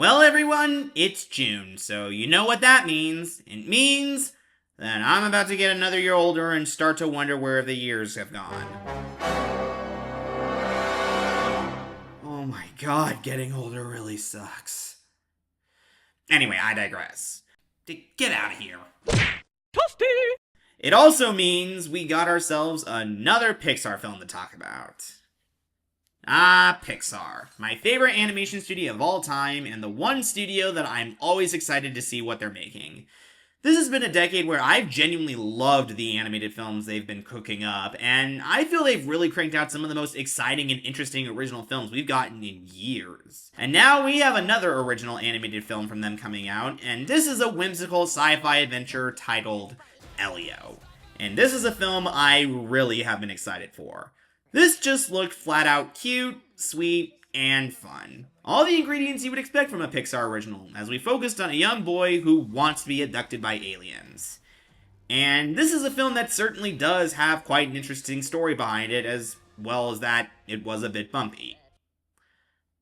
Well, everyone, it's June, so you know what that means. It means that I'm about to get another year older and start to wonder where the years have gone. Oh my god, getting older really sucks. Anyway, I digress. Get out of here. Toasty! It also means we got ourselves another Pixar film to talk about. Pixar. My favorite animation studio of all time, and the one studio that I'm always excited to see what they're making. This has been a decade where I've genuinely loved the animated films they've been cooking up, and I feel they've really cranked out some of the most exciting and interesting original films we've gotten in years. And now we have another original animated film from them coming out, and this is a whimsical sci-fi adventure titled Elio. And this is a film I really have been excited for. This just looked flat out cute, sweet, and fun. All the ingredients you would expect from a Pixar original, as we focused on a young boy who wants to be abducted by aliens. And this is a film that certainly does have quite an interesting story behind it, as well as that it was a bit bumpy.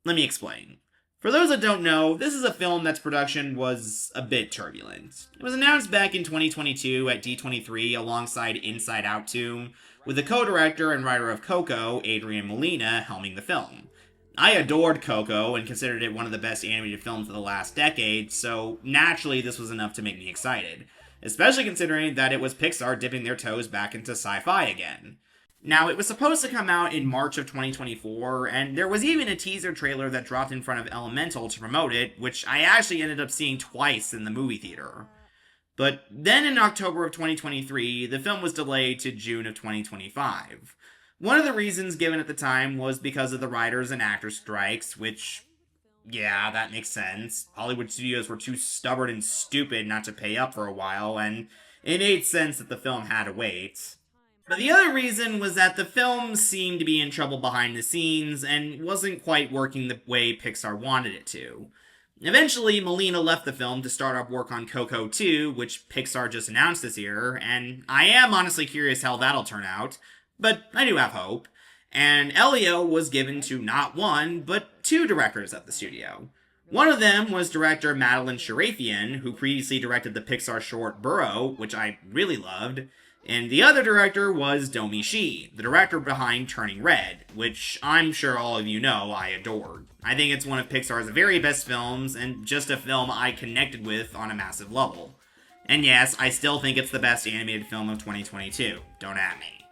Let me explain. For those that don't know, this is a film that's production was a bit turbulent. It was announced back in 2022 at D23 alongside Inside Out 2, with the co-director and writer of Coco, Adrian Molina, helming the film. I adored Coco and considered it one of the best animated films of the last decade, so naturally this was enough to make me excited, especially considering that it was Pixar dipping their toes back into sci-fi again. Now, it was supposed to come out in March of 2024, and there was even a teaser trailer that dropped in front of Elemental to promote it, which I actually ended up seeing twice in the movie theater. But then in October of 2023, the film was delayed to June of 2025. One of the reasons given at the time was because of the writers and actors strikes, which, yeah, that makes sense. Hollywood studios were too stubborn and stupid not to pay up for a while, and it made sense that the film had to wait. But the other reason was that the film seemed to be in trouble behind the scenes and wasn't quite working the way Pixar wanted it to. Eventually, Molina left the film to start up work on Coco 2, which Pixar just announced this year, and I am honestly curious how that'll turn out, but I do have hope. And Elio was given to not one, but two directors at the studio. One of them was director Madeline Sharafian, who previously directed the Pixar short Burrow, which I really loved, and the other director was Domi Shi, the director behind Turning Red, which I'm sure all of you know I adored. I think it's one of Pixar's very best films, and just a film I connected with on a massive level. And yes, I still think it's the best animated film of 2022, don't at me.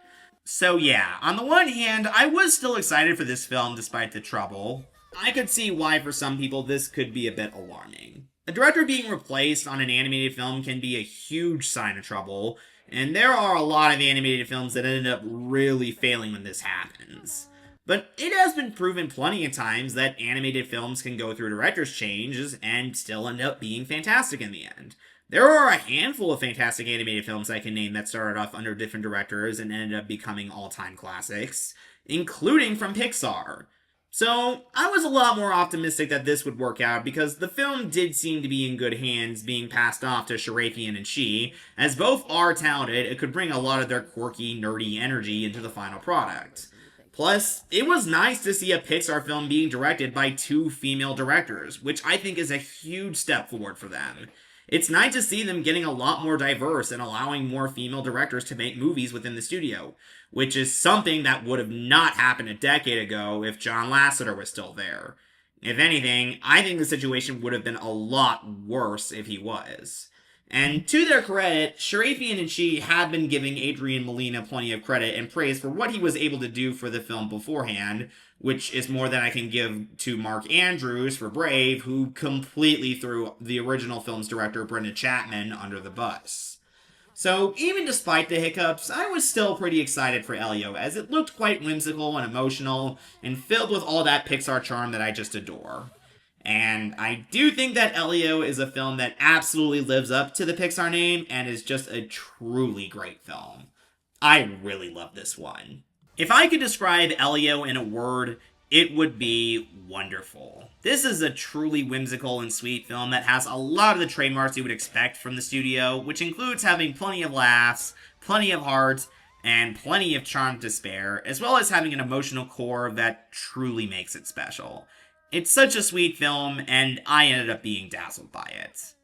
So yeah, on the one hand, I was still excited for this film despite the trouble. I could see why for some people this could be a bit alarming. A director being replaced on an animated film can be a huge sign of trouble, and there are a lot of animated films that end up really failing when this happens. But it has been proven plenty of times that animated films can go through director's changes and still end up being fantastic in the end. There are a handful of fantastic animated films I can name that started off under different directors and ended up becoming all-time classics, including from Pixar. So, I was a lot more optimistic that this would work out because the film did seem to be in good hands being passed off to Sharafian and Shi, as both are talented and could bring a lot of their quirky, nerdy energy into the final product. Plus, it was nice to see a Pixar film being directed by two female directors, which I think is a huge step forward for them. It's nice to see them getting a lot more diverse and allowing more female directors to make movies within the studio, which is something that would have not happened a decade ago if John Lasseter was still there. If anything, I think the situation would have been a lot worse if he was. And to their credit, Sharafian and Shi have been giving Adrian Molina plenty of credit and praise for what he was able to do for the film beforehand, which is more than I can give to Mark Andrews for Brave, who completely threw the original film's director Brenda Chapman under the bus. So, even despite the hiccups, I was still pretty excited for Elio, as it looked quite whimsical and emotional, and filled with all that Pixar charm that I just adore. And I do think that Elio is a film that absolutely lives up to the Pixar name, and is just a truly great film. I really love this one. If I could describe Elio in a word, it would be wonderful. This is a truly whimsical and sweet film that has a lot of the trademarks you would expect from the studio, which includes having plenty of laughs, plenty of heart, and plenty of charm to spare, as well as having an emotional core that truly makes it special. It's such a sweet film, and I ended up being dazzled by it.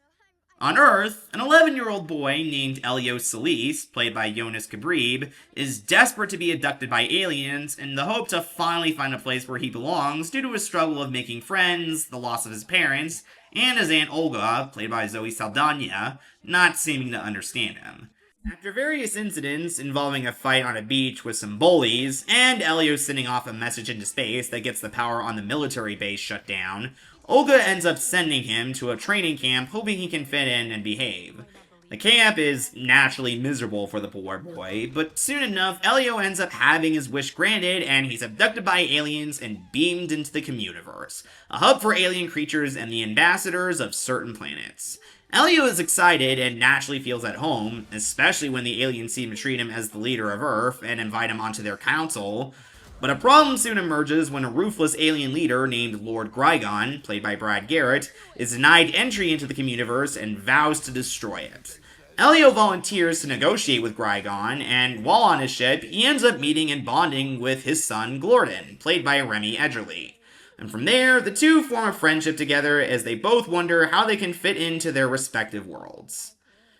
On Earth, an 11-year-old boy named Elio Solis, played by Jonas Kabrib, is desperate to be abducted by aliens in the hope to finally find a place where he belongs due to his struggle of making friends, the loss of his parents, and his aunt Olga, played by Zoe Saldana, not seeming to understand him. After various incidents involving a fight on a beach with some bullies, and Elio sending off a message into space that gets the power on the military base shut down, Olga ends up sending him to a training camp hoping he can fit in and behave. The camp is naturally miserable for the poor boy, but soon enough, Elio ends up having his wish granted and he's abducted by aliens and beamed into the Communiverse, a hub for alien creatures and the ambassadors of certain planets. Elio is excited and naturally feels at home, especially when the aliens seem to treat him as the leader of Earth and invite him onto their council. But a problem soon emerges when a ruthless alien leader named Lord Grygon, played by Brad Garrett, is denied entry into the Communiverse and vows to destroy it. Elio volunteers to negotiate with Grygon, and while on his ship, he ends up meeting and bonding with his son Glorden, played by Remy Edgerly. And from there, the two form a friendship together as they both wonder how they can fit into their respective worlds.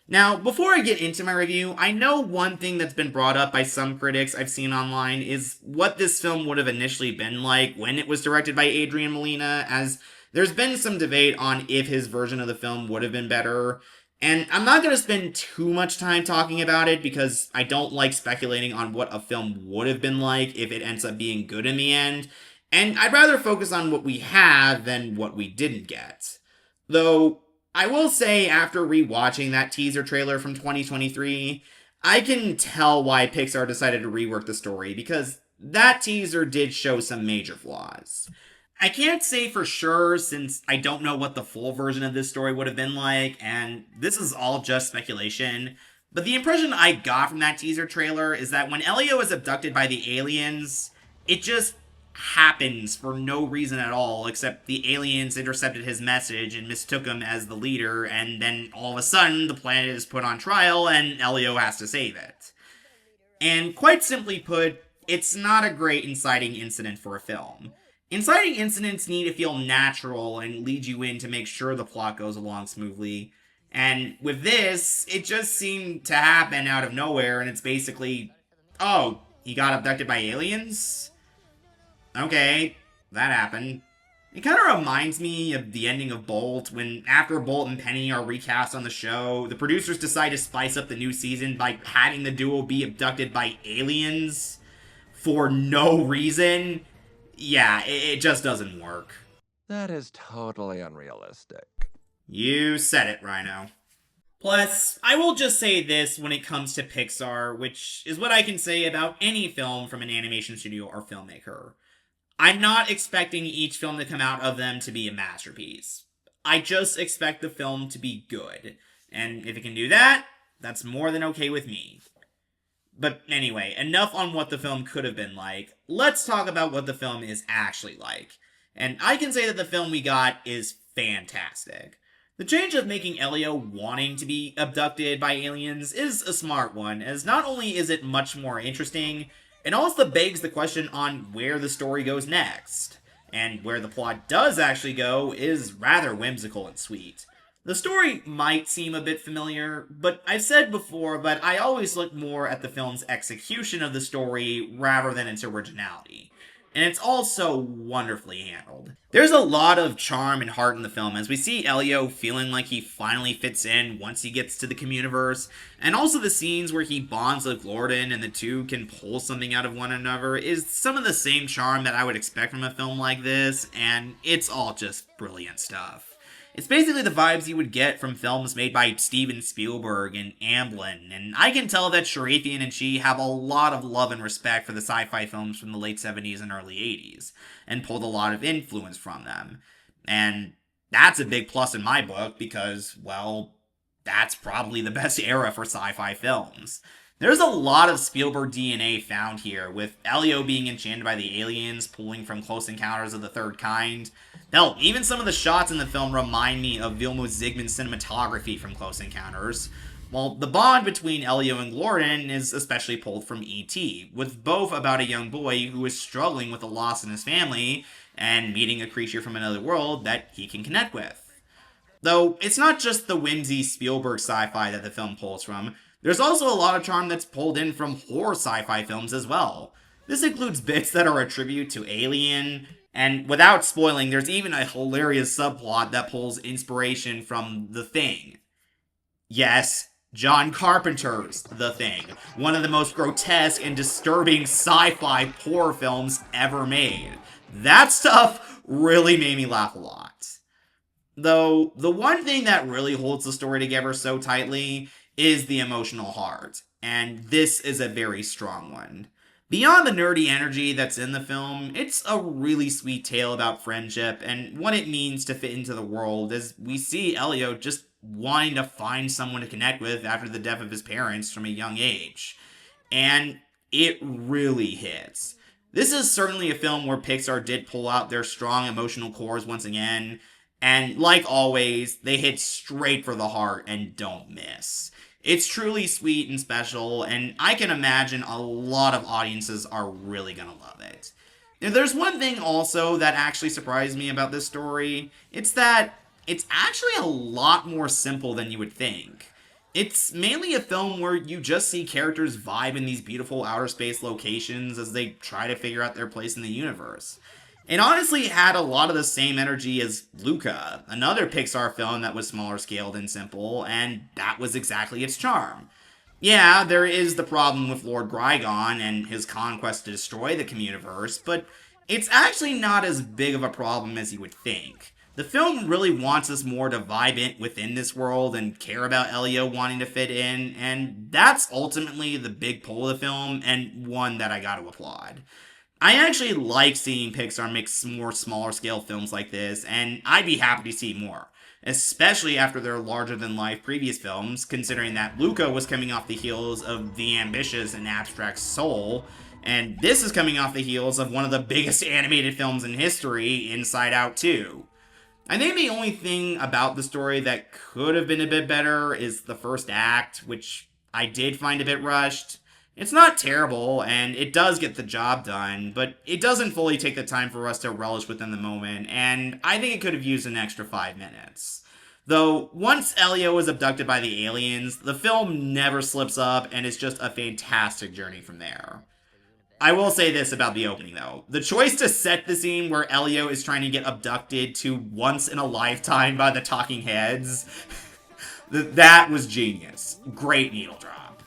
Now, before I get into my review, I know one thing that's been brought up by some critics I've seen online is what this film would have initially been like when it was directed by Adrian Molina, as there's been some debate on if his version of the film would have been better. And I'm not going to spend too much time talking about it because I don't like speculating on what a film would have been like if it ends up being good in the end. And I'd rather focus on what we have than what we didn't get. Though, I will say after rewatching that teaser trailer from 2023, I can tell why Pixar decided to rework the story because that teaser did show some major flaws. I can't say for sure since I don't know what the full version of this story would have been like, and this is all just speculation, but the impression I got from that teaser trailer is that when Elio is abducted by the aliens, it just happens for no reason at all, except the aliens intercepted his message and mistook him as the leader, and then all of a sudden the planet is put on trial and Elio has to save it. And quite simply put, it's not a great inciting incident for a film. Inciting incidents need to feel natural and lead you in to make sure the plot goes along smoothly. And with this, it just seemed to happen out of nowhere, and it's basically, oh, he got abducted by aliens? Okay, that happened. It kind of reminds me of the ending of Bolt, when after Bolt and Penny are recast on the show, the producers decide to spice up the new season by having the duo be abducted by aliens for no reason. Yeah, it just doesn't work. That is totally unrealistic. You said it, Rhino. Plus, I will just say this when it comes to Pixar, which is what I can say about any film from an animation studio or filmmaker. I'm not expecting each film to come out of them to be a masterpiece. I just expect the film to be good. And if it can do that, that's more than okay with me. But anyway, enough on what the film could have been like. Let's talk about what the film is actually like. And I can say that the film we got is fantastic. The change of making Elio wanting to be abducted by aliens is a smart one, as not only is it much more interesting, it also begs the question on where the story goes next. And where the plot does actually go is rather whimsical and sweet. The story might seem a bit familiar, but I've said before, but I always look more at the film's execution of the story rather than its originality. And it's also wonderfully handled. There's a lot of charm and heart in the film as we see Elio feeling like he finally fits in once he gets to the Communiverse, and also the scenes where he bonds with Glorden and the two can pull something out of one another is some of the same charm that I would expect from a film like this, and it's all just brilliant stuff. It's basically the vibes you would get from films made by Steven Spielberg and Amblin, and I can tell that Sharafian and she have a lot of love and respect for the sci-fi films from the late 70s and early 80s, and pulled a lot of influence from them. And that's a big plus in my book because, well, that's probably the best era for sci-fi films. There's a lot of Spielberg DNA found here, with Elio being enchanted by the aliens, pulling from Close Encounters of the Third Kind. Hell, even some of the shots in the film remind me of Vilmos Zsigmond's cinematography from Close Encounters. While the bond between Elio and Gordon is especially pulled from E.T., with both about a young boy who is struggling with a loss in his family and meeting a creature from another world that he can connect with. Though it's not just the whimsy Spielberg sci-fi that the film pulls from, there's also a lot of charm that's pulled in from horror sci-fi films as well. This includes bits that are a tribute to Alien, and without spoiling, there's even a hilarious subplot that pulls inspiration from The Thing. Yes, John Carpenter's The Thing, one of the most grotesque and disturbing sci-fi horror films ever made. That stuff really made me laugh a lot. Though, the one thing that really holds the story together so tightly is the emotional heart, and this is a very strong one. Beyond the nerdy energy that's in the film, it's a really sweet tale about friendship and what it means to fit into the world as we see Elio just wanting to find someone to connect with after the death of his parents from a young age. And it really hits. This is certainly a film where Pixar did pull out their strong emotional cores once again, and like always, they hit straight for the heart and don't miss. It's truly sweet and special, and I can imagine a lot of audiences are really gonna love it. Now, there's one thing also that actually surprised me about this story. It's that it's actually a lot more simple than you would think. It's mainly a film where you just see characters vibe in these beautiful outer space locations as they try to figure out their place in the universe. It honestly had a lot of the same energy as Luca, another Pixar film that was smaller scaled and simple, and that was exactly its charm. Yeah, there is the problem with Lord Grygon and his conquest to destroy the Communiverse, but it's actually not as big of a problem as you would think. The film really wants us more to vibe in within this world and care about Elio wanting to fit in, and that's ultimately the big pull of the film, and one that I gotta applaud. I actually like seeing Pixar mix more smaller scale films like this, and I'd be happy to see more. Especially after their larger than life previous films, considering that Luca was coming off the heels of The Ambitious and Abstract Soul, and this is coming off the heels of one of the biggest animated films in history, Inside Out 2. I think the only thing about the story that could have been a bit better is the first act, which I did find a bit rushed. It's not terrible, and it does get the job done, but it doesn't fully take the time for us to relish within the moment, and I think it could have used an extra 5 minutes. Though, once Elio is abducted by the aliens, the film never slips up, and it's just a fantastic journey from there. I will say this about the opening, though. The choice to set the scene where Elio is trying to get abducted to Once in a Lifetime by the Talking Heads, that was genius. Great needle drop.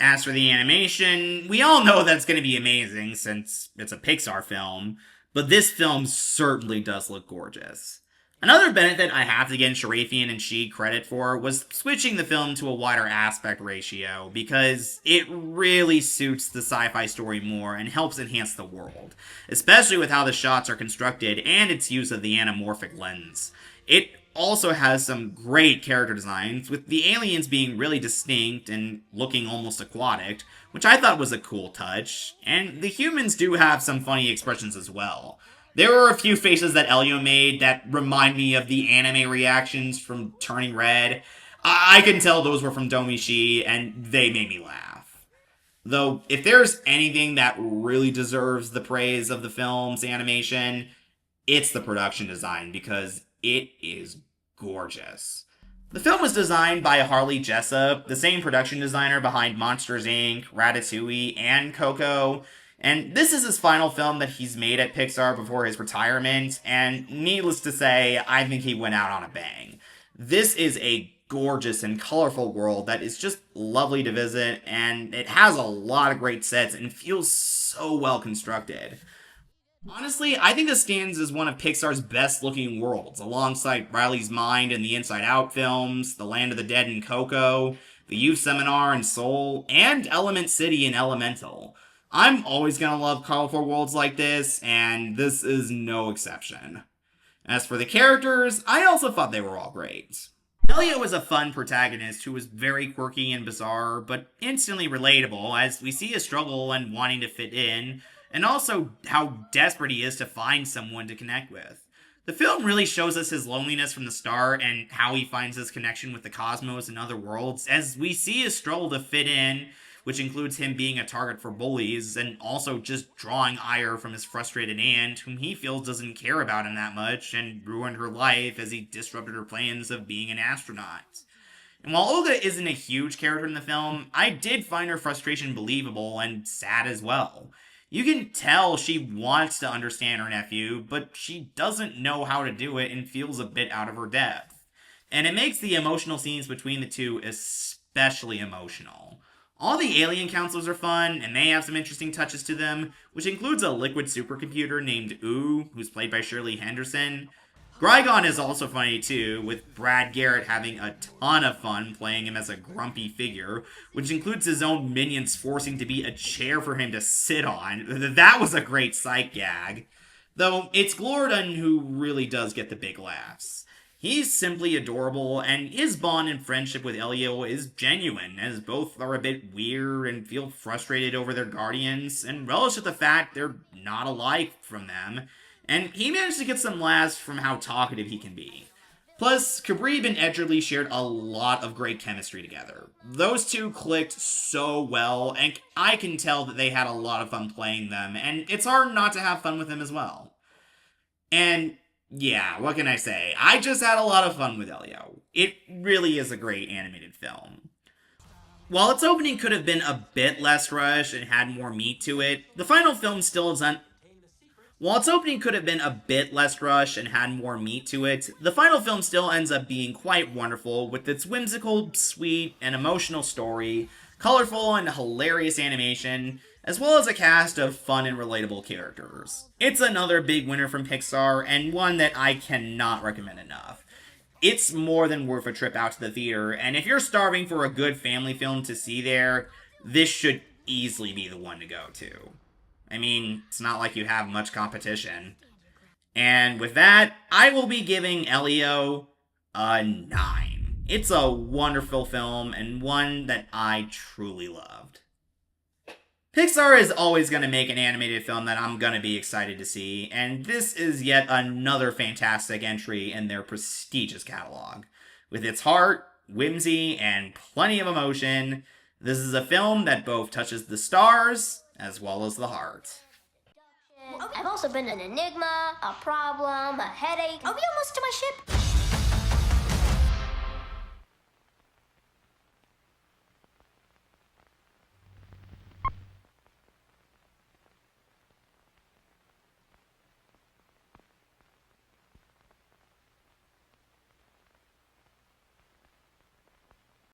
As for the animation, we all know that's going to be amazing since it's a Pixar film, but this film certainly does look gorgeous. Another benefit I have to give Sharafian and She credit for was switching the film to a wider aspect ratio, because it really suits the sci-fi story more and helps enhance the world, especially with how the shots are constructed and its use of the anamorphic lens. It also has some great character designs, with the aliens being really distinct and looking almost aquatic, which I thought was a cool touch, and the humans do have some funny expressions as well. There were a few faces that Elio made that remind me of the anime reactions from Turning Red. I can tell those were from Domishi, and they made me laugh. Though, if there's anything that really deserves the praise of the film's animation, it's the production design, because it is gorgeous. The film was designed by Harley Jessup, the same production designer behind Monsters Inc., Ratatouille, and Coco, and this is his final film that he's made at Pixar before his retirement, and needless to say, I think he went out on a bang. This is a gorgeous and colorful world that is just lovely to visit, and it has a lot of great sets and feels so well constructed. Honestly, I think this stands as one of Pixar's best looking worlds, alongside Riley's Mind and the Inside Out films, The Land of the Dead in Coco, The Youth Seminar in Soul, and Element City in Elemental. I'm always gonna love colorful worlds like this, and this is no exception. As for the characters, I also thought they were all great. Elio is a fun protagonist who is very quirky and bizarre, but instantly relatable as we see his struggle and wanting to fit in, and also how desperate he is to find someone to connect with. The film really shows us his loneliness from the start and how he finds his connection with the cosmos and other worlds, as we see his struggle to fit in, which includes him being a target for bullies and also just drawing ire from his frustrated aunt, whom he feels doesn't care about him that much and ruined her life as he disrupted her plans of being an astronaut. And while Olga isn't a huge character in the film, I did find her frustration believable and sad as well. You can tell she wants to understand her nephew, but she doesn't know how to do it and feels a bit out of her depth. And it makes the emotional scenes between the two especially emotional. All the alien counselors are fun, and they have some interesting touches to them, which includes a liquid supercomputer named Ooh, who's played by Shirley Henderson. Grygon is also funny too, with Brad Garrett having a ton of fun playing him as a grumpy figure, which includes his own minions forcing to be a chair for him to sit on. That was a great sight gag. Though it's Glorton who really does get the big laughs. He's simply adorable, and his bond and friendship with Elio is genuine, as both are a bit weird and feel frustrated over their guardians, and relish at the fact they're not alike from them, and he managed to get some laughs from how talkative he can be. Plus, Cabrib and Edgerly shared a lot of great chemistry together. Those two clicked so well, and I can tell that they had a lot of fun playing them, and it's hard not to have fun with them as well. And yeah, what can I say? I just had a lot of fun with Elio. It really is a great animated film. While its opening could have been a bit less rushed and had more meat to it, the final film still is While its opening could have been a bit less rushed and had more meat to it, the final film still ends up being quite wonderful with its whimsical, sweet, and emotional story, colorful and hilarious animation, as well as a cast of fun and relatable characters. It's another big winner from Pixar, and one that I cannot recommend enough. It's more than worth a trip out to the theater, and if you're starving for a good family film to see there, this should easily be the one to go to. I mean, it's not like you have much competition. And with that, I will be giving Elio a 9. It's a wonderful film, and one that I truly loved. Pixar is always going to make an animated film that I'm going to be excited to see, and this is yet another fantastic entry in their prestigious catalog. With its heart, whimsy, and plenty of emotion, this is a film that both touches the stars as well as the heart. I've also been an enigma, a problem, a headache. Are we almost to my ship?